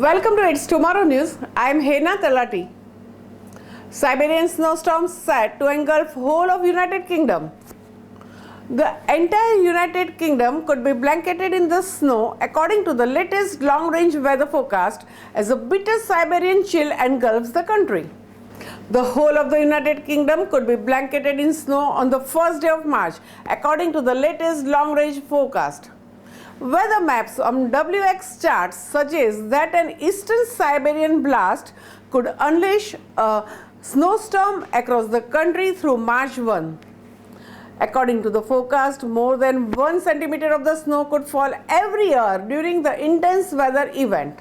Welcome to It's Tomorrow News. I am Hena Talati. Siberian snowstorms set to engulf whole of United Kingdom. The entire United Kingdom could be blanketed in the snow according to the latest long-range weather forecast as a bitter Siberian chill engulfs the country. The whole of the United Kingdom could be blanketed in snow on the first day of March according to the latest long-range forecast. Weather maps on WX charts suggest that an eastern Siberian blast could unleash a snowstorm across the country through March 1. According to the forecast, more than 1 centimeter of the snow could fall every year during the intense weather event.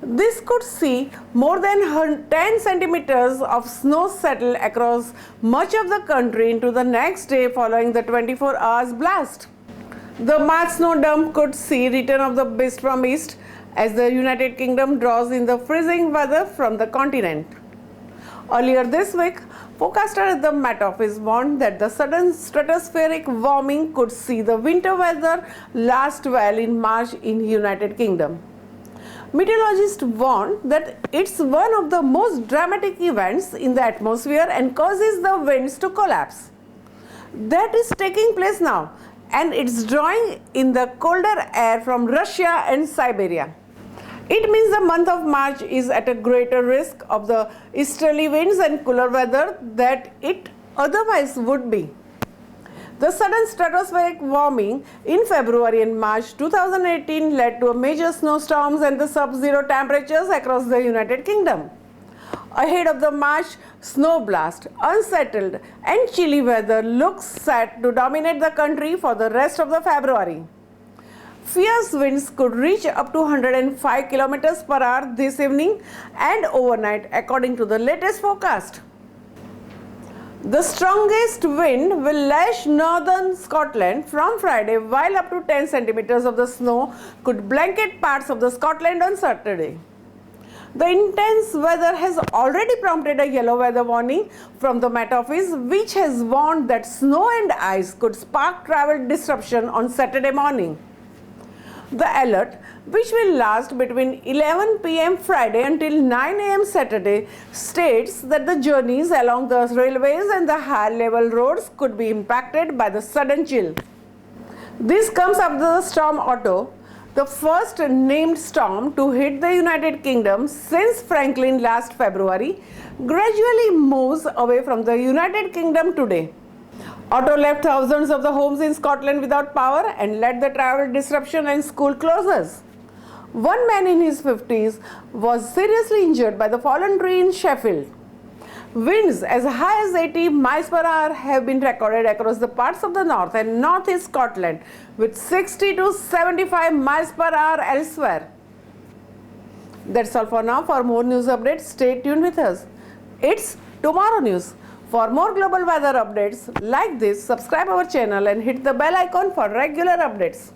This could see more than 10 centimeters of snow settle across much of the country into the next day following the 24 hours blast. The March snow dump could see return of the beast from east as the United Kingdom draws in the freezing weather from the continent. Earlier this week, forecaster at the Met Office warned that the sudden stratospheric warming could see the winter weather last well in March in United Kingdom. Meteorologists warned that it's one of the most dramatic events in the atmosphere and causes the winds to collapse. That is taking place now, and it's drawing in the colder air from Russia and Siberia. It means the month of March is at a greater risk of the easterly winds and cooler weather that it otherwise would be. The sudden stratospheric warming in February and March 2018 led to major snowstorms and the sub-zero temperatures across the United Kingdom. Ahead of the March snow blast, unsettled and chilly weather looks set to dominate the country for the rest of the February. Fierce winds could reach up to 105 km per hour this evening and overnight according to the latest forecast. The strongest wind will lash northern Scotland from Friday, while up to 10 centimeters of the snow could blanket parts of the Scotland on Saturday. The intense weather has already prompted a yellow weather warning from the Met Office, which has warned that snow and ice could spark travel disruption on Saturday morning. The alert, which will last between 11 p.m. Friday until 9 a.m. Saturday, states that the journeys along the railways and the high-level roads could be impacted by the sudden chill. This comes after the storm Otto, the first named storm to hit the United Kingdom since Franklin last February, gradually moves away from the United Kingdom today. Otto left thousands of the homes in Scotland without power and led the travel disruption and school closures. One man in his 50s was seriously injured by the fallen tree in Sheffield. Winds as high as 80 miles per hour have been recorded across the parts of the north and northeast Scotland, with 60 to 75 miles per hour elsewhere. That's all for now. For more news updates, stay tuned with us. It's Tomorrow News. For more global weather updates like this, subscribe our channel and hit the bell icon for regular updates.